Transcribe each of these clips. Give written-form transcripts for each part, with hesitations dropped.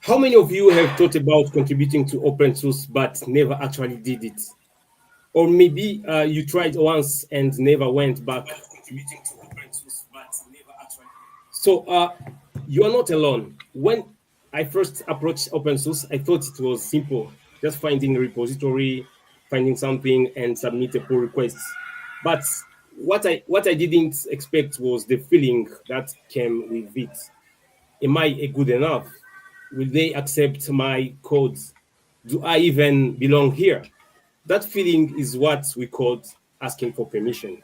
How many of you have thought about contributing to open source but never actually did it? Or maybe you tried once and never went back. So you are not alone. When I first approached open source, I thought it was simple, just finding a repository, finding something, and submit a pull request. But what I didn't expect was the feeling that came with it. Am I a good enough? Will they accept my codes? Do I even belong here? That feeling is what we called asking for permission.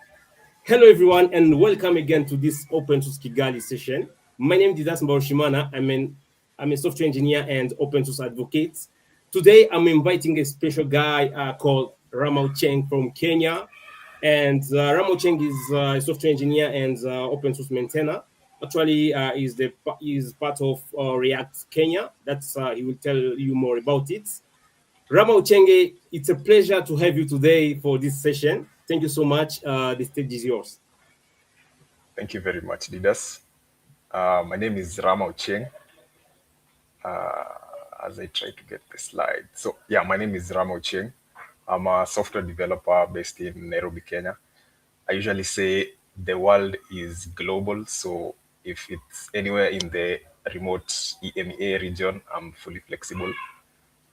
Hello, everyone, and welcome again to this Open Source Kigali session. My name is Didas Mbarushimana. I'm a software engineer and open source advocate. Today, I'm inviting a special guy called Rama Ochieng from Kenya. And Rama Ochieng is a software engineer and open source maintainer. Actually, is part of React Kenya. That's he will tell you more about it. Rama Uchenge, it's a pleasure to have you today for this session. Thank you so much. The stage is yours. Thank you very much, Didas. My name is Rama Ochieng. As I try to get the slide. So, yeah, my name is Rama Ochieng. I'm a software developer based in Nairobi, Kenya. I usually say the world is global. So, if it's anywhere in the remote EMEA region, I'm fully flexible.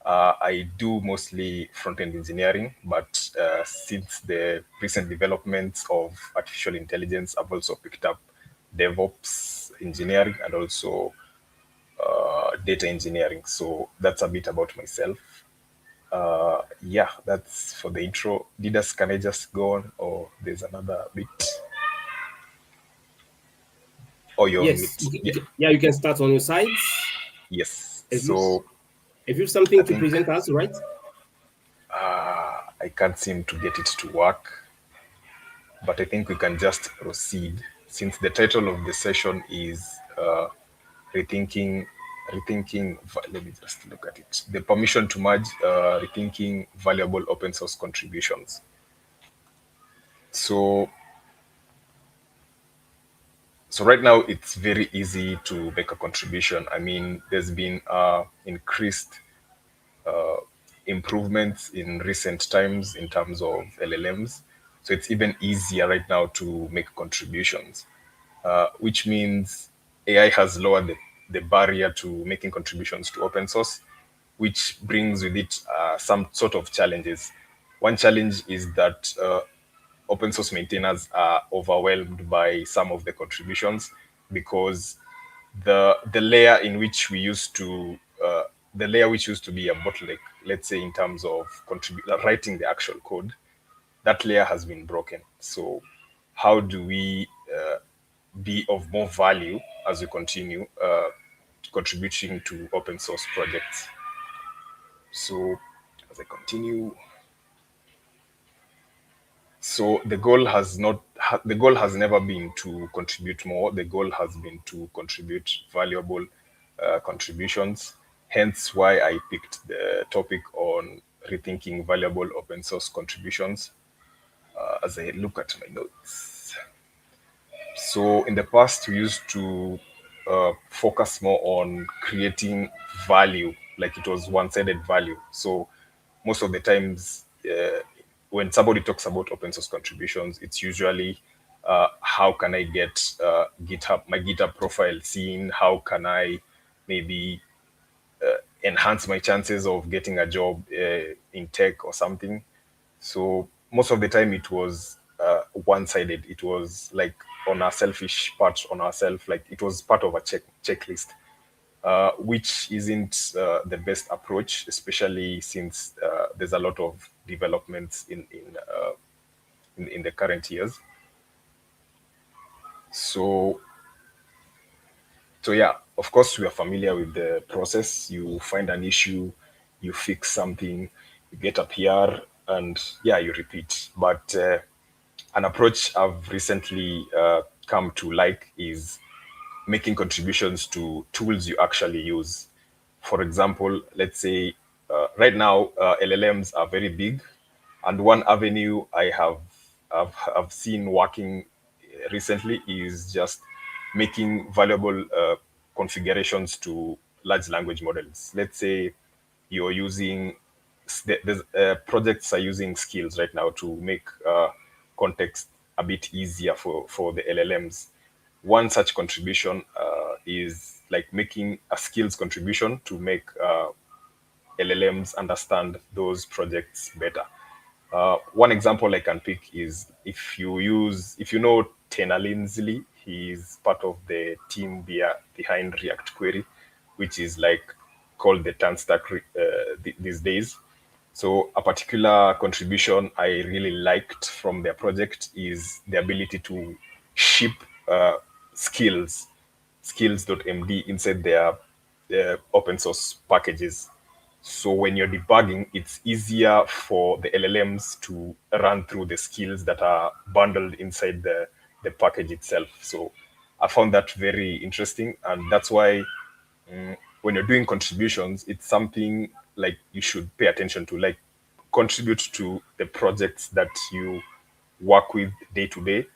I do mostly front-end engineering, but since the recent developments of artificial intelligence, I've also picked up DevOps engineering and also data engineering. So that's a bit about myself. Yeah, that's for the intro. Didas, can I just go on, or there's another bit? Oh, you're on Yes, mute. Yeah, yeah, you can start on your sides. yes. Have you, So have you I something to think present us, right? I can't seem to get it to work, but I think we can just proceed since the title of the session is rethinking let me just look at it, the permission to merge rethinking valuable open source contributions. So so right now it's very easy to make a contribution. I mean, there's been increased improvements in recent times in terms of LLMs, so it's even easier right now to make contributions, which means AI has lowered the barrier to making contributions to open source, which brings with it some sort of challenges. One challenge is that open source maintainers are overwhelmed by some of the contributions because the layer in which we used to the layer which used to be a bottleneck, let's say in terms of writing the actual code, that layer has been broken. So how do we be of more value as we continue contributing to open source projects? So as I continue, so the goal has never been to contribute more. The goal has been to contribute valuable contributions. Hence why I picked the topic on rethinking valuable open source contributions. As I look at my notes, so in the past, we used to focus more on creating value, like it was one-sided value. So most of the times, when somebody talks about open source contributions, it's usually how can I get my GitHub profile seen? How can I maybe enhance my chances of getting a job in tech or something? So most of the time it was one-sided. It was like on our selfish part on ourselves, like it was part of a checklist, which isn't the best approach, especially since there's a lot of developments in the current years. So So yeah, of course, we are familiar with the process. You find an issue, you fix something, you get a PR, and yeah, you repeat. But an approach I've recently come to like is making contributions to tools you actually use. For example, let's say right now LLMs are very big, and one avenue I've seen working recently is just making valuable configurations to large language models. Let's say you're using there's projects are using skills right now to make context a bit easier for the LLMs. One such contribution is like making a skills contribution to make LLMs understand those projects better. One example I can pick is if you know Tena Linsley, he's part of the team behind React Query, which is like called the turn stack these days. So a particular contribution I really liked from their project is the ability to ship skills, skills.md inside their open source packages. So when you're debugging, it's easier for the LLMs to run through the skills that are bundled inside the package itself. So I found that very interesting. And that's why when you're doing contributions, it's something like you should pay attention to, like contribute to the projects that you work with day to day.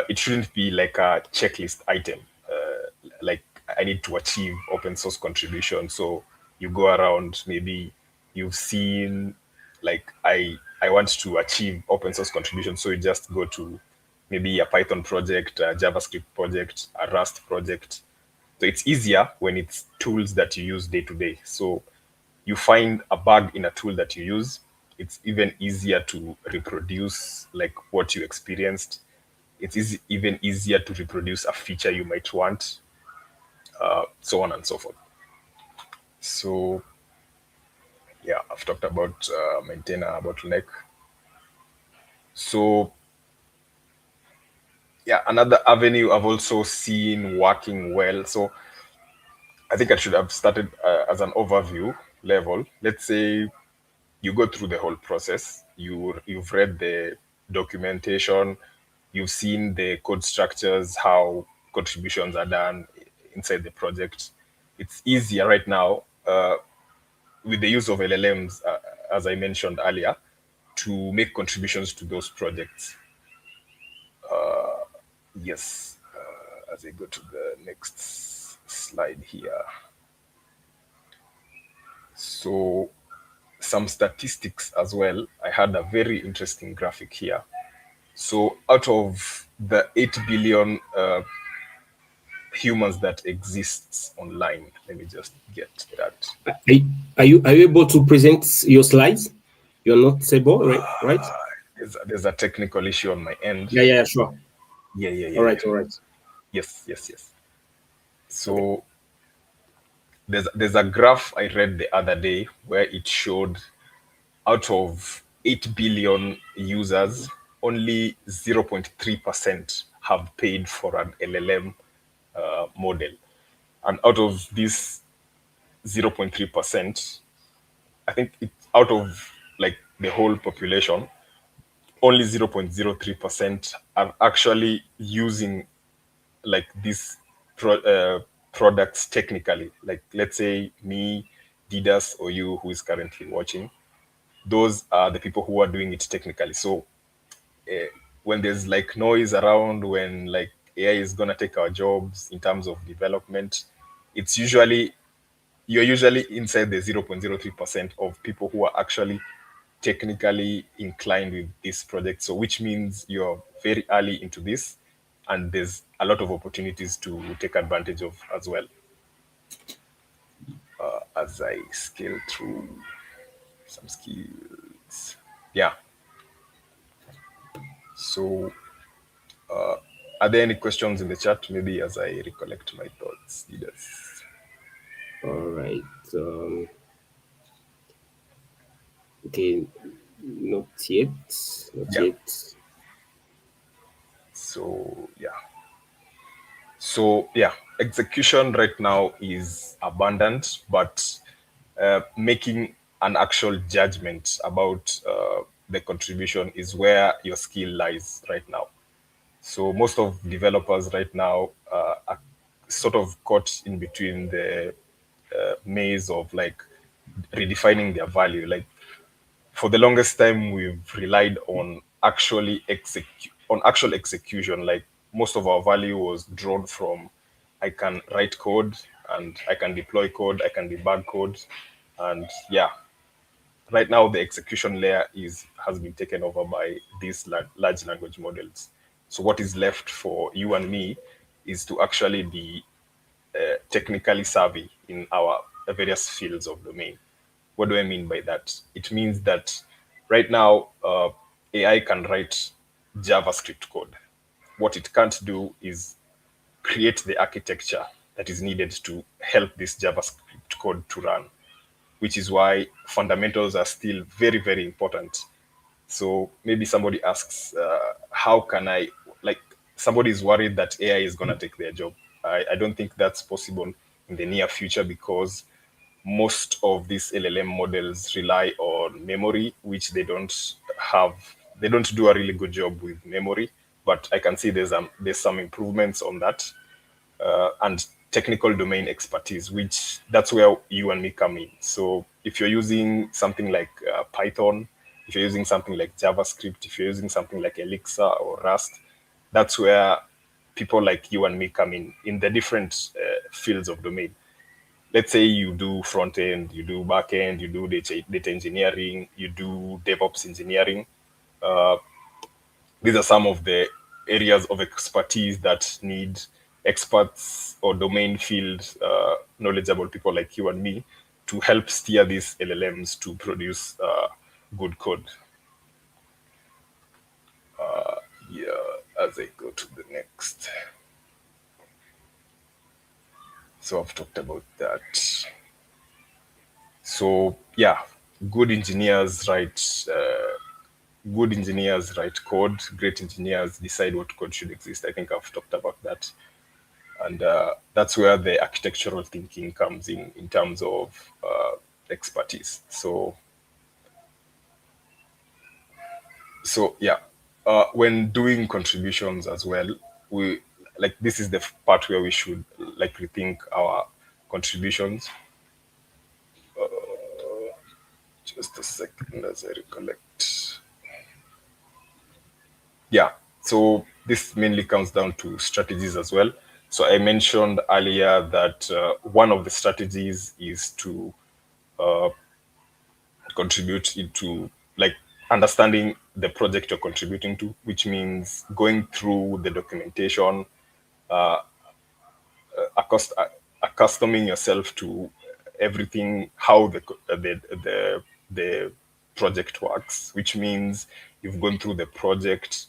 It shouldn't be like a checklist item. Like I need to achieve open source contribution. So you go around, maybe you've seen like I want to achieve open source contribution. So you just go to maybe a Python project, a JavaScript project, a Rust project. So it's easier when it's tools that you use day to day. So you find a bug in a tool that you use, it's even easier to reproduce like what you experienced. It's even easier to reproduce a feature you might want, so on and so forth. So yeah, I've talked about maintain a bottleneck. So yeah, another avenue I've also seen working well. So I think I should have started as an overview level. Let's say you go through the whole process. You've read the documentation, you've seen the code structures, how contributions are done inside the project. It's easier right now with the use of LLMs, as I mentioned earlier, to make contributions to those projects. Yes, as I go to the next slide here. So some statistics as well. I had a very interesting graphic here. So out of the 8 billion humans that exists online, let me just get that. Are you able to present your slides? You're not able, right? Right? There's a technical issue on my end. Yeah, sure. Yeah. All right. Yes. Okay. So there's a graph I read the other day where it showed out of 8 billion users, only 0.3% have paid for an LLM model. And out of this 0.3%, I think it's out of like the whole population, only 0.03% are actually using like these products technically. Like let's say me, Didas, or you who is currently watching, those are the people who are doing it technically. So when there's like noise around, when like AI is gonna take our jobs in terms of development, it's usually you're usually inside the 0.03% of people who are actually technically inclined with this project. So which means you're very early into this, and there's a lot of opportunities to take advantage of as well. As I scale through some skills. Yeah. So are there any questions in the chat? Maybe as I recollect my thoughts, leaders. All right. Okay. Not yet. Not Yeah. yet. So yeah. So yeah, execution right now is abundant, but making an actual judgment about the contribution is where your skill lies right now. So most of developers right now are sort of caught in between the maze of like redefining their value. Like for the longest time, we've relied on actual execution. Like most of our value was drawn from I can write code, and I can deploy code, I can debug code, and yeah, right now the execution layer is has been taken over by these large language models. So what is left for you and me is to actually be technically savvy in our various fields of domain. What do I mean by that? It means that right now AI can write JavaScript code. What it can't do is create the architecture that is needed to help this JavaScript code to run, which is why fundamentals are still very, very important. So maybe somebody asks, how can I, like, somebody is worried that AI is going to take their job. I don't think that's possible in the near future because most of these LLM models rely on memory, which they don't have. They don't do a really good job with memory, but I can see there's some improvements on that, and technical domain expertise, which that's where you and me come in. So if you're using something like Python, if you're using something like JavaScript, if you're using something like Elixir or Rust, that's where people like you and me come in the different fields of domain. Let's say you do front end, you do back end, you do data engineering, you do DevOps engineering. These are some of the areas of expertise that need experts or domain field knowledgeable people like you and me to help steer these LLMs to produce good code. Yeah, as I go to the next. So I've talked about that. So yeah, good engineers write good engineers write code. Great engineers decide what code should exist. I think I've talked about that, and that's where the architectural thinking comes in terms of expertise. So yeah, when doing contributions as well, we like this is the part where we should like rethink our contributions. Just a second as I recollect. Yeah, so this mainly comes down to strategies as well. So I mentioned earlier that one of the strategies is to contribute into like understanding the project you're contributing to, which means going through the documentation, accust- accustoming yourself to everything, how the project works, which means you've gone through the project,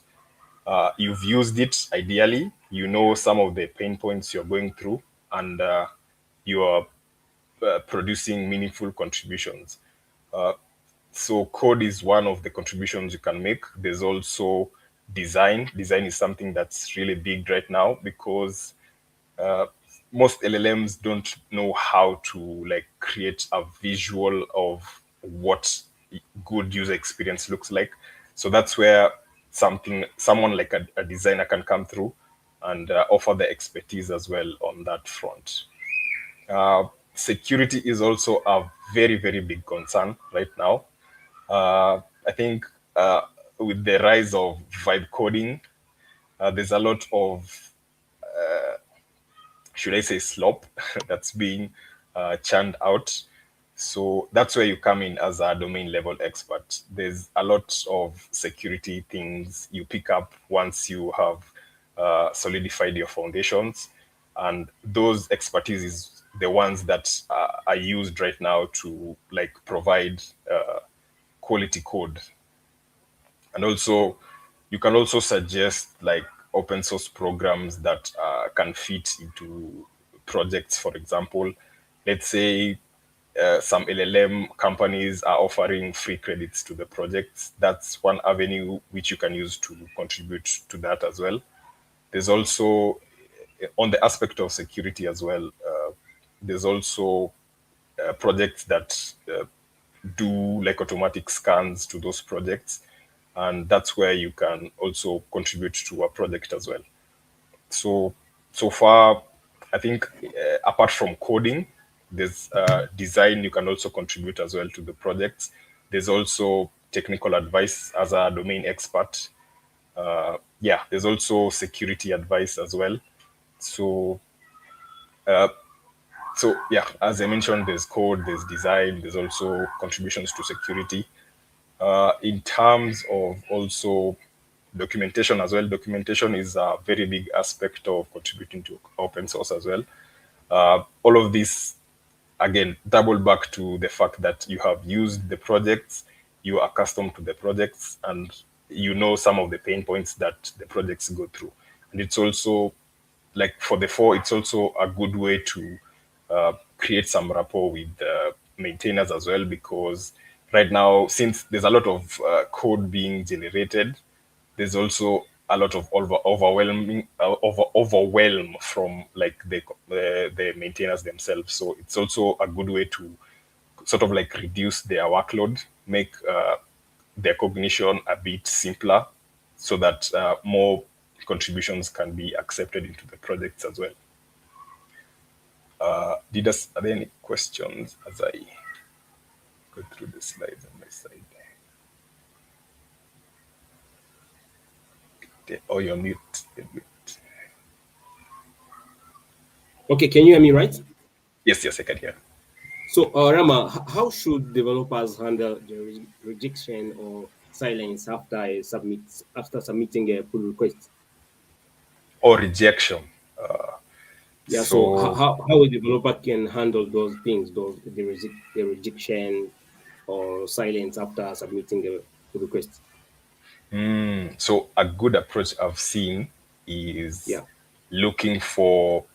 you've used it ideally, you know some of the pain points you're going through, and you are producing meaningful contributions. So code is one of the contributions you can make. There's also design. Design is something that's really big right now because most LLMs don't know how to like create a visual of what good user experience looks like. So that's where someone like a designer can come through and offer the expertise as well on that front. Security is also a very, very big concern right now. I think with the rise of vibe coding, there's a lot of, should I say, slop that's being churned out. So that's where you come in as a domain level expert. There's a lot of security things you pick up once you have solidified your foundations. And those expertise is the ones that are used right now to like provide quality code. And also you can also suggest like open source programs that can fit into projects. For example, let's say some LLM companies are offering free credits to the projects. That's one avenue which you can use to contribute to that as well. There's also on the aspect of security as well, there's also projects that do like automatic scans to those projects, and that's where you can also contribute to a project as well. So far, I think apart from coding, there's design. You can also contribute as well to the projects. There's also technical advice as a domain expert. Yeah, there's also security advice as well. So So yeah, as I mentioned, there's code, there's design, there's also contributions to security. In terms of also documentation as well, documentation is a very big aspect of contributing to open source as well. All of this, again, double back to the fact that you have used the projects, you are accustomed to the projects, and you know some of the pain points that the projects go through. And it's also like for the four, it's also a good way to create some rapport with the maintainers as well, because right now, since there's a lot of code being generated, there's also a lot of overwhelm from like the maintainers themselves. So it's also a good way to sort of like reduce their workload, make their cognition a bit simpler, so that more contributions can be accepted into the projects as well. Are there any questions as I go through the slides on my side? Oh, you're mute. You're mute. Okay, can you hear me right? Yes, yes, I can hear. So, Rama, how should developers handle the rejection or silence after submitting a pull request? Or rejection. Yeah, so So how a developer can handle those things, the rejection or silence after submitting a pull request? so a good approach I've seen is Yeah, looking for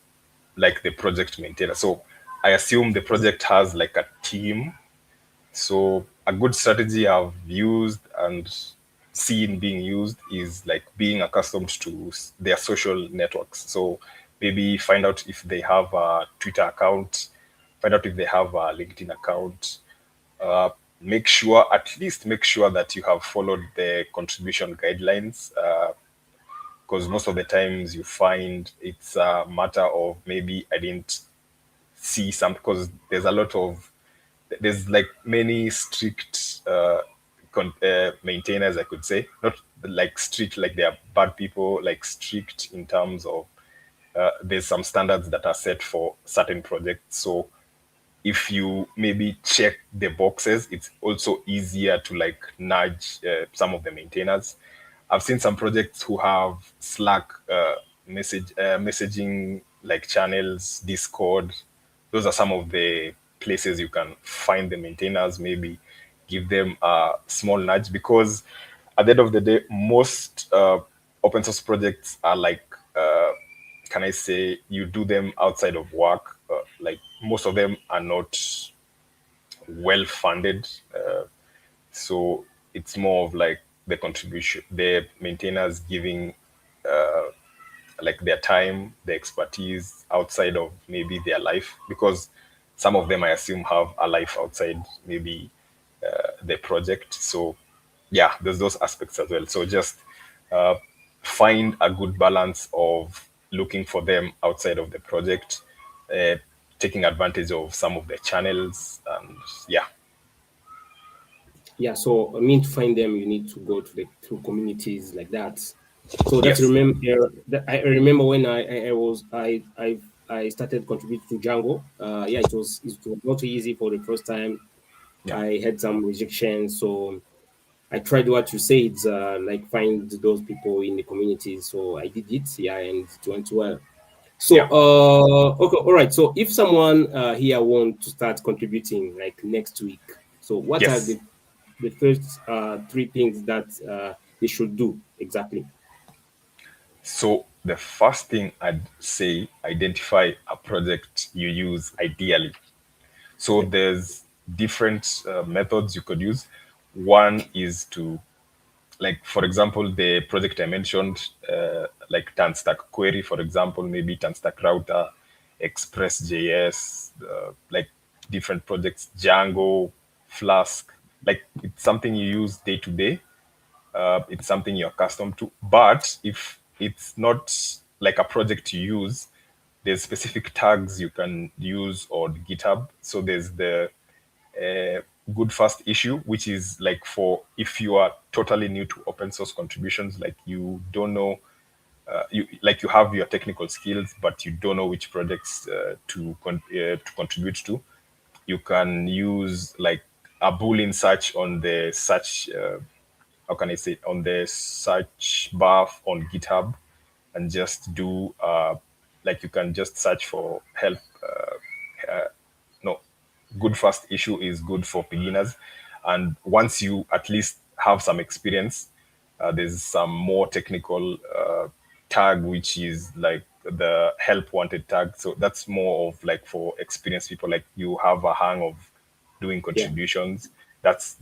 like the project maintainer. So I assume the project has like a team. So a good strategy I've used and seen being used is like being accustomed to their social networks. So maybe find out if they have a Twitter account, find out if they have a LinkedIn account. Make sure, at least make sure that you have followed the contribution guidelines, because most of the times you find it's a matter of maybe I didn't see some, because there's like many strict maintainers, I could say, not like strict like they are bad people, like strict in terms of there's some standards that are set for certain projects. So if you maybe check the boxes, it's also easier to like nudge some of the maintainers. I've seen some projects who have Slack messaging like channels, Discord. Those are some of the places you can find the maintainers. Maybe give them a small nudge, because at the end of the day, most open source projects are like can I say, you do them outside of work. Like most of them are not well funded, so it's more of like the contribution, the maintainers giving like their time, their expertise outside of maybe their life, because some of them I assume have a life outside maybe the project. So yeah, there's those aspects as well. So just uh, find a good balance of looking for them outside of the project, uh, taking advantage of some of the channels, and yeah. yeah. So I mean, to find them, you need to go to the to communities like that. So that's Yes. remember that I remember when I started contributing to Django. Yeah, it was not easy for the first time. Yeah. I had some rejection, so I tried what you said, like find those people in the community. So I did it, yeah, and it went well. So, Yeah. okay, all right. So, if someone here want to start contributing like next week, so what are Yes. the first three things that they should do exactly? So the first thing I'd say, identify a project you use ideally. So Yeah, there's different methods you could use. One is to, like for example, the project I mentioned, like Tanstack Query, for example, maybe Tanstack Router, Express.js, like different projects, Django, Flask. Like it's something you use day to day. It's something you're accustomed to. But if it's not like a project you use, there's specific tags you can use on GitHub. So there's the good first issue, which is like for if you are totally new to open source contributions, like you don't know you have your technical skills, but you don't know which projects to contribute to. You can use like a boolean search on the search. How can I say, on the search bar on GitHub, and just do like you can just search for help. No, good first issue is good for beginners, and once you at least have some experience, there's some more technical tag which is like the help wanted tag. So that's more of like for experienced people, like you have a hang of doing Yeah. contributions. That's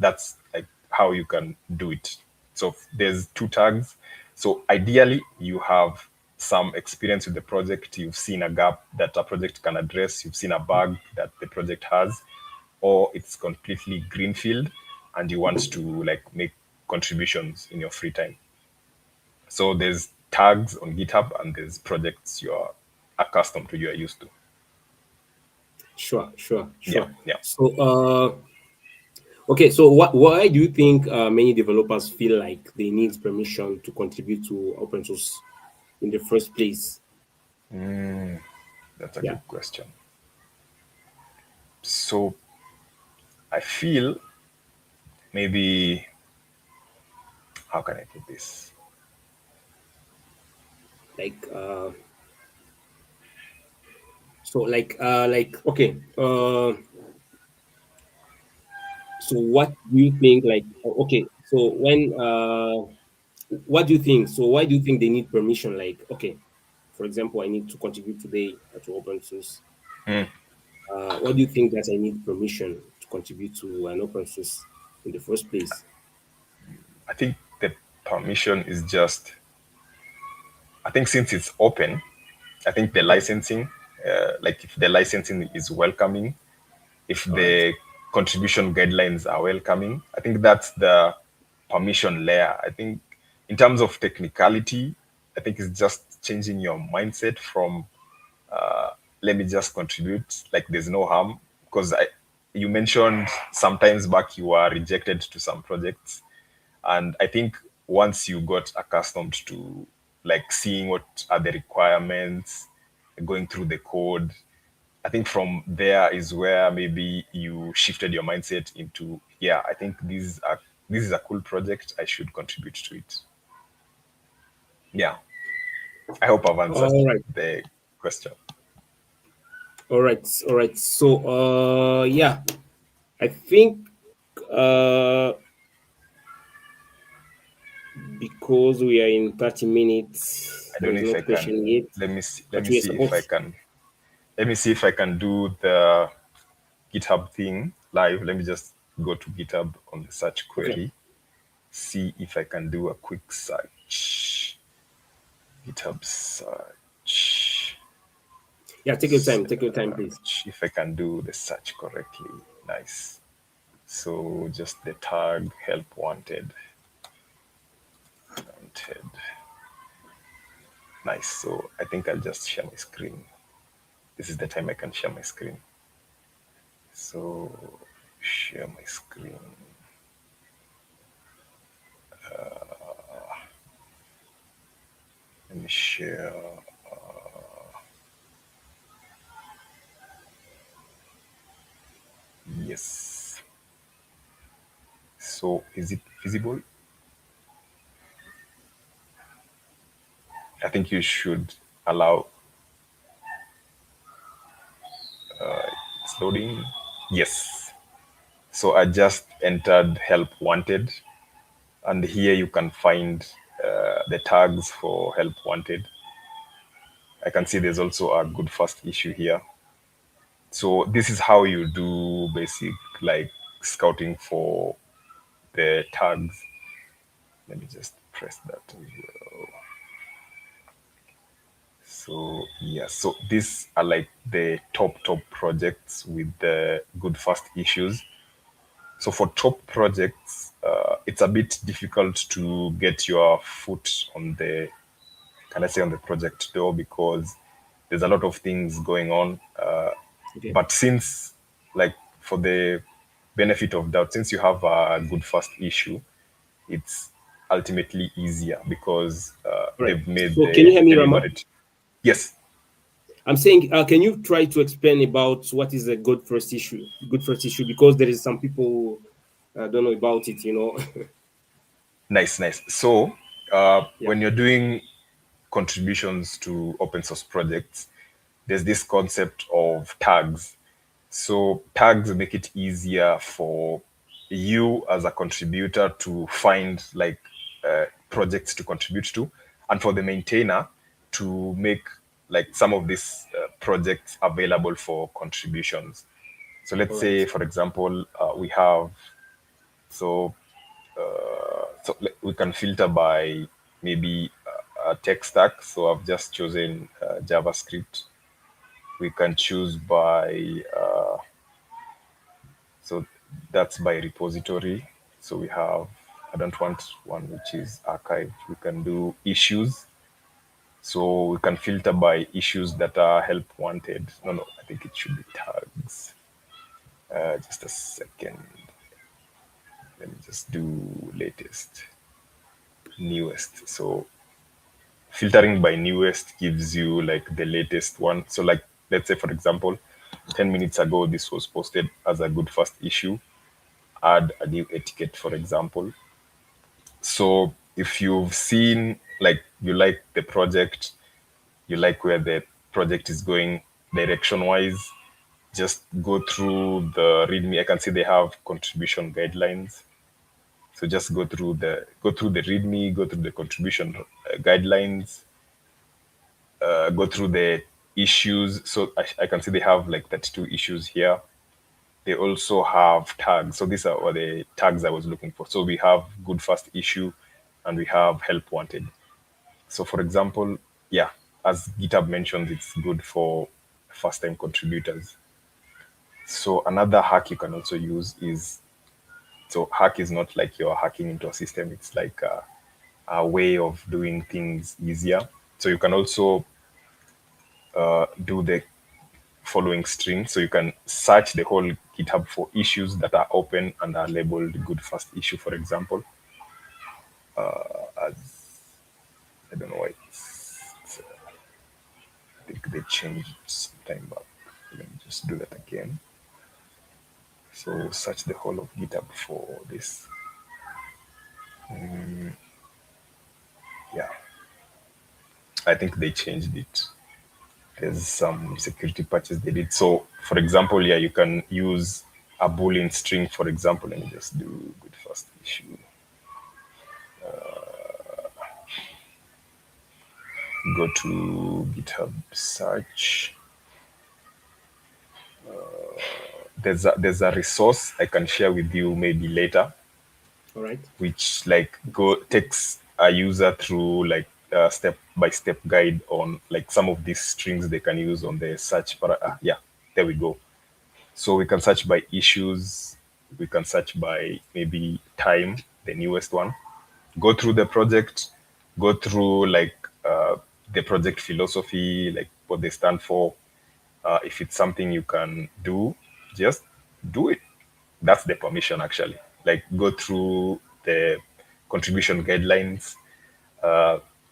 like how you can do it. So there's two tags. So ideally you have some experience with the project, you've seen a gap that a project can address, you've seen a bug that the project has, or it's completely greenfield and you want to like make contributions in your free time. So there's tags on GitHub and there's projects you're accustomed to, you're used to. Sure, sure, Yeah, sure. yeah. So, okay, so why do you think many developers feel like they need permission to contribute to open source in the first place? That's a Yeah, good question. So I feel maybe, how can I put this? like so, like okay. So what do you think? Like, okay, so what do you think? So why do you think they need permission? Like, okay, for example, I need to contribute today to open source. What do you think that I need permission to contribute to an open source in the first place? I think the permission is just, I think since it's open, I think the Okay, licensing, like if the licensing is welcoming, if all right. the contribution guidelines are welcoming, I think that's the permission layer. I think in terms of technicality, I think it's just changing your mindset from let me just contribute, like there's no harm. Because you mentioned sometimes back you were rejected to some projects, and I think once you got accustomed to like seeing what are the requirements, going through the code, I think from there is where maybe you shifted your mindset into, yeah, I think this is a cool project, I should contribute to it. Yeah, I hope I've answered All right, the question. all right, all right. So, yeah, I think uh, because we are in 30 minutes, I there don't know is if I not can, question yet, let but me we are see if I supposed. can, let me see if I can do the GitHub thing live. Let me just go to GitHub on the search Okay, query, see if I can do a quick search. GitHub search. yeah, take your time. Take your time, please. If I can do the search correctly. Nice. So just the tag help wanted. Wanted. Nice. So I think I'll just share my screen. This is the time I can share my screen. So share my screen. Let me share. Yes. So is it visible? I think you should allow, it's loading. Yes. So I just entered help wanted, and here you can find the tags for help wanted. I can see there's also a good first issue here. So this is how you do basic like scouting for the tags. Let me just press that as well. So yeah, so these are like the top projects with the good first issues. So for top projects, it's a bit difficult to get your foot on the, can I say, on the project door, because there's a lot of things going on. Okay. But since, like, for the benefit of doubt, since you have a good first issue, it's ultimately easier because Right. they've made So can you the hear me, Rama? deliberate. Yes, I'm saying, can you try to explain about what is a good first issue? Good first issue, because there is some people don't know about it. nice, nice. So Yeah. when you're doing contributions to open source projects, there's this concept of tags. So tags make it easier for you as a contributor to find like projects to contribute to, and for the maintainer to make like some of these projects available for contributions. So let's All say, right. for example, we have so we can filter by maybe a tech stack. So I've just chosen JavaScript. We can choose by so that's by repository. So we have, I don't want one which is archived. We can do issues. So we can filter by issues that are help wanted. No, no, I think it should be tags. Just a second. Let me just do latest, newest. So filtering by newest gives you like the latest one. So like let's say for example, 10 minutes ago this was posted as a good first issue. Add a new etiquette, for example. So if you've seen like you like the project, you like where the project is going direction wise, just go through the README. I can see they have contribution guidelines. So just go through the README, go through the contribution guidelines, go through the issues. So I can see they have like 32 issues here. They also have tags. So these are all the tags I was looking for. So we have good first issue and we have help wanted. So for example, yeah, as GitHub mentions, it's good for first time contributors. So another hack you can also use is, so hack is not like you're hacking into a system. It's like a way of doing things easier. So you can also do the following string. So you can search the whole GitHub for issues that are open and are labeled good first issue, for example. As I don't know why I think they changed sometime back. Let me just do that again. So search the whole of GitHub for this. Yeah, I think they changed it. There's some security patches they did. So for example, yeah, you can use a boolean string, for example. Let me just do good first issue. Go to GitHub search. There's a resource I can share with you maybe later, All right. which like go takes a user through like a step by step guide on like some of these strings they can use on the search yeah, there we go. So we can search by issues, we can search by maybe time, the newest one, go through the project, go through like the project philosophy, like what they stand for. If it's something you can do, just do it. That's the permission actually. Like go through the contribution guidelines,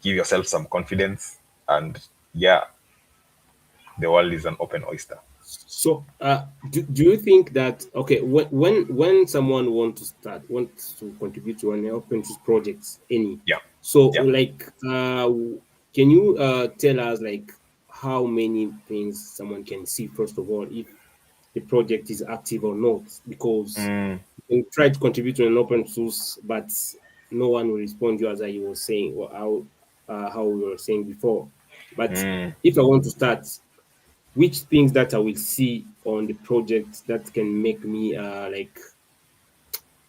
give yourself some confidence, and yeah, the world is an open oyster. So, do you think that okay, when someone wants to contribute to an open source project, any, Yeah, so yeah. like, can you tell us like how many things someone can see first of all if the project is active or not? Because you can try to contribute to an open source, but no one will respond to you, as I was saying, or how we were saying before. But if I want to start, which things that I will see on the project that can make me like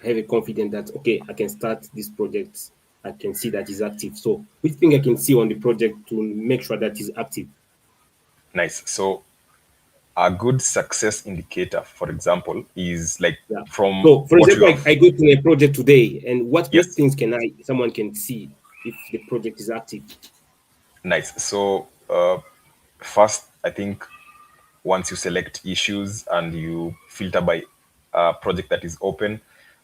have a confidence that okay, I can start this project. I can see that is active. So, which thing I can see on the project to make sure that is active? Nice. So a good success indicator, for example, is like Yeah. from So, for what you example, have. I go to a project today, and what Yes, things can I someone can see if the project is active? nice. So first, I think once you select issues and you filter by a project that is open,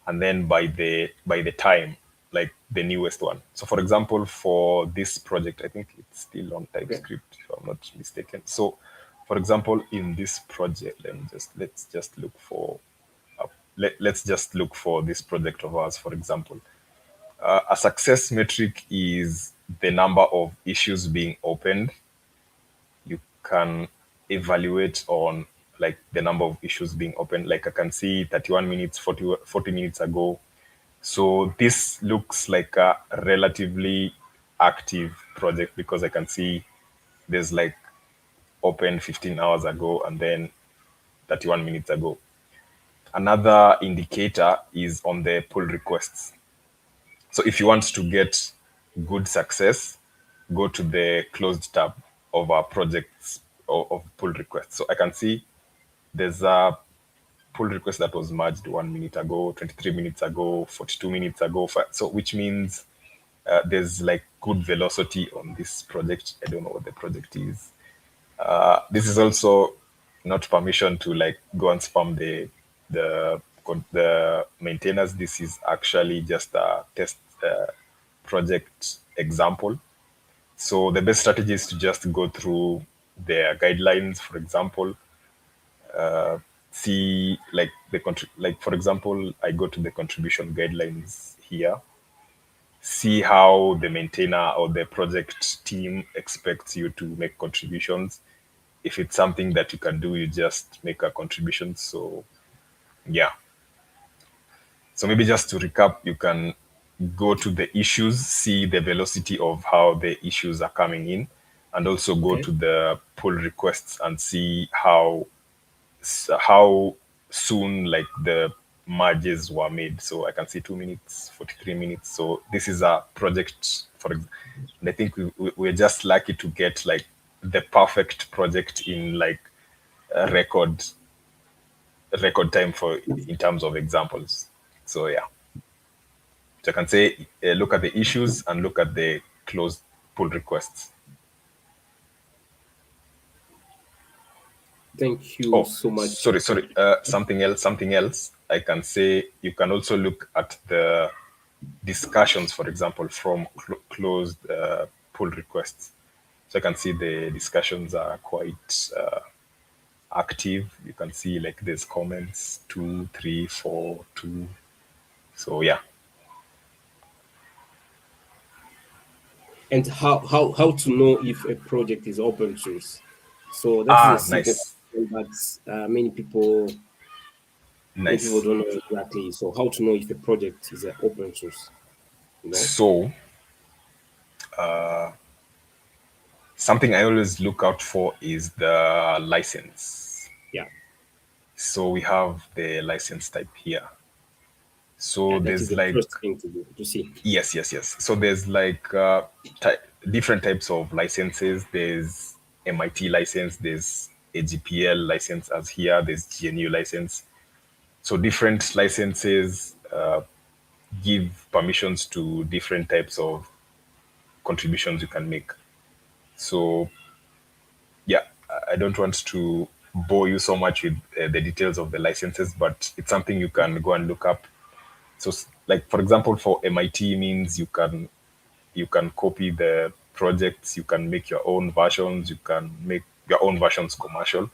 and then by the time. like the newest one. So for example, for this project, I think it's still on Okay. TypeScript, if I'm not mistaken. So for example, in this project, let's just look for let's just look for this project of ours, for example. A success metric is the number of issues being opened. You can evaluate on like the number of issues being opened. Like I can see 31 minutes, 40 minutes ago. So this looks like a relatively active project because I can see there's like open 15 hours ago and then 31 minutes ago. Another indicator is on the pull requests. So if you want to get good success, go to the closed tab of our projects of pull requests. So I can see there's a pull request that was merged 1 minute ago, 23 minutes ago, 42 minutes ago. So which means there's like good velocity on this project. I don't know what the project is. This is also not permission to like go and spam the the maintainers. This is actually just a test project example. So the best strategy is to just go through their guidelines. For example, see like like for example, I go to the contribution guidelines here, see how the maintainer or the project team expects you to make contributions. If it's something that you can do, you just make a contribution. So yeah. So maybe just to recap, you can go to the issues, see the velocity of how the issues are coming in, and also go Okay. to the pull requests and see how soon like the merges were made. So I can see 2 minutes, 43 minutes. So this is a project and I think we're just lucky to get like the perfect project in like a record time for in terms of examples. So yeah, so I can say look at the issues and look at the closed pull requests. Thank you Oh, so much. sorry. Something else. I can say you can also look at the discussions, for example, from closed pull requests. So I can see the discussions are quite active. You can see like there's comments 2, 3, 4, 2. So yeah. And how to know if a project is open source. So that is a Ah, simple nice, question, but many people nice. don't know exactly. So how to know if a project is an open source? You know? So something I always look out for is the license. Yeah, So we have the license type here. So yeah. That is there's the like first thing to do to see. yes. So there's like different types of licenses. There's MIT license, there's AGPL license as here, there's GNU license. So different licenses give permissions to different types of contributions you can make. So yeah, I don't want to bore you so much with the details of the licenses, but it's something you can go and look up. So like for example, for MIT means you can copy the projects, you can make your own versions, you can make your own versions commercial.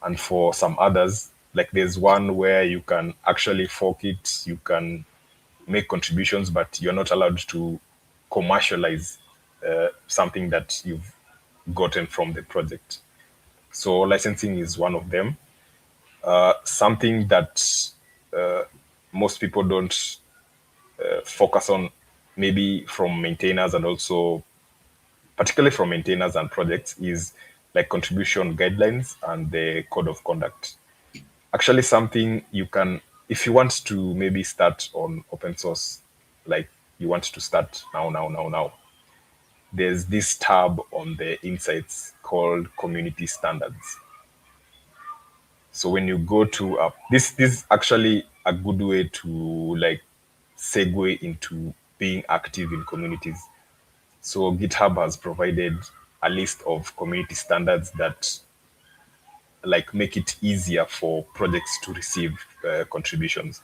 And for some others, like there's one where you can actually fork it, you can make contributions, but you're not allowed to commercialize something that you've gotten from the project. So licensing is one of them. Something that most people don't focus on, maybe from maintainers and also particularly from maintainers and projects, is like contribution guidelines and the code of conduct. Actually, something you can, if you want to maybe start on open source, like you want to start now, there's this tab on the insights called community standards. So when you go to this is actually a good way to like segue into being active in communities. So GitHub has provided a list of community standards that like make it easier for projects to receive contributions.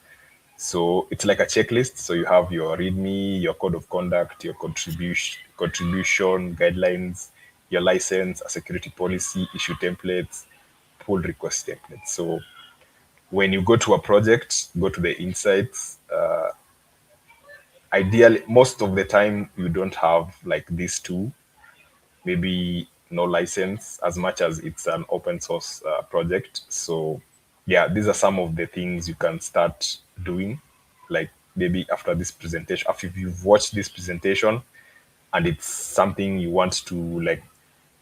So it's like a checklist. So you have your README, your code of conduct, your contribution guidelines, your license, a security policy, issue templates, pull request templates. So when you go to a project, go to the insights. Ideally, most of the time, you don't have like these two, maybe no license as much as it's an open source project. So yeah, these are some of the things you can start doing, like maybe after this presentation, after you've watched this presentation and it's something you want to like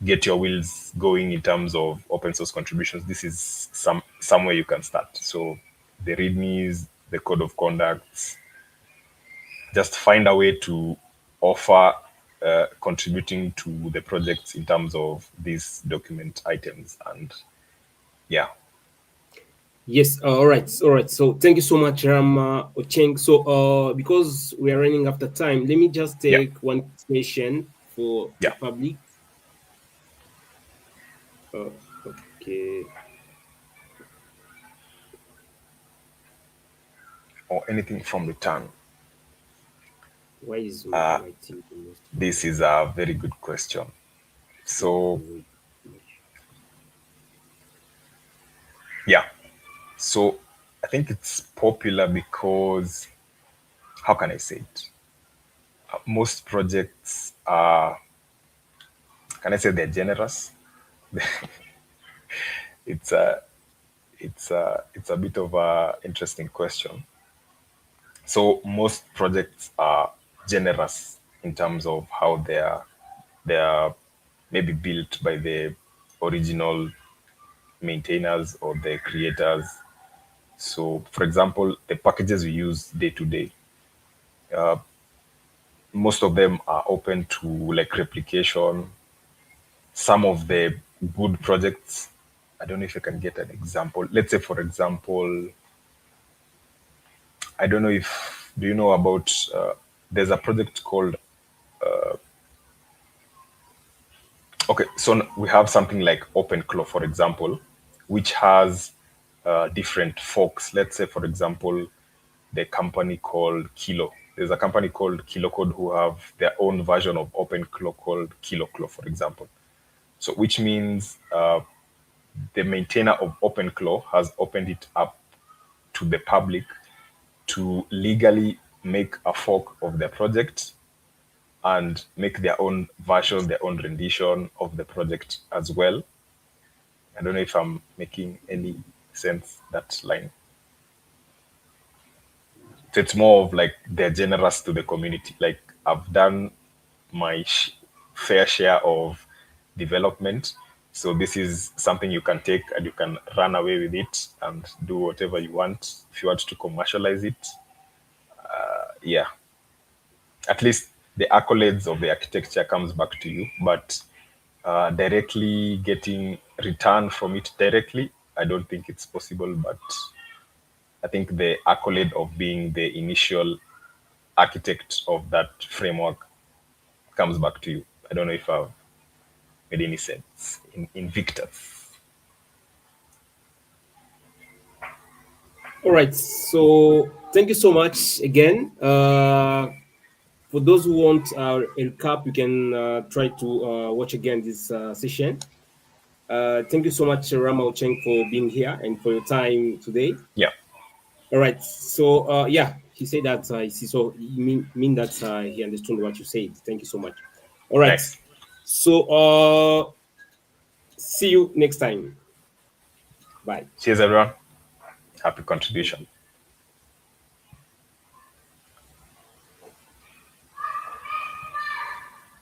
get your wheels going in terms of open source contributions, this is somewhere you can start. So the readmes, the code of conduct, just find a way to offer contributing to the projects in terms of these document items. And yeah. Yes, all right. So thank you so much, Rama Ochieng. So because we are running after time, let me just Yeah. take one question for the Yeah. public. Okay. Or anything from the tongue. Why is my team the most This followed? is a very good question. So Wait. yeah. So I think it's popular because, how can I say it? Most projects are, can I say they're generous? It's a it's a bit of a interesting question. So most projects are generous in terms of how they are maybe built by the original maintainers or the creators. So for example, the packages we use day to day, most of them are open to like replication. Some of the good projects, I don't know if I can get an example. Let's say for example, I don't know if, do you know about there's a project called, okay, so we have something like OpenClaw, for example, which has different forks. Let's say, for example, the company called Kilo. There's a company called Kilo Code who have their own version of OpenClaw called KiloClaw, for example. So, which means the maintainer of OpenClaw has opened it up to the public to legally make a fork of their project and make their own version, their own rendition of the project as well. I don't know if I'm making any sense that line. So it's more of like they're generous to the community. Like I've done my fair share of development. So this is something you can take and you can run away with it and do whatever you want. If you want to commercialize it, yeah, at least the accolades of the architecture comes back to you. But directly getting return from it directly, I don't think it's possible. But I think the accolade of being the initial architect of that framework comes back to you. I don't know if I've made any sense in Invictus. All right. So thank you so much again. For those who want a recap, you can try to watch again this session. Thank you so much, Rama Ochieng, for being here and for your time today. Yeah, All right. So yeah, he said that so you mean that he understood what you said. Thank you so much. All right. nice. So see you next time. Bye. Cheers, everyone. Happy contribution.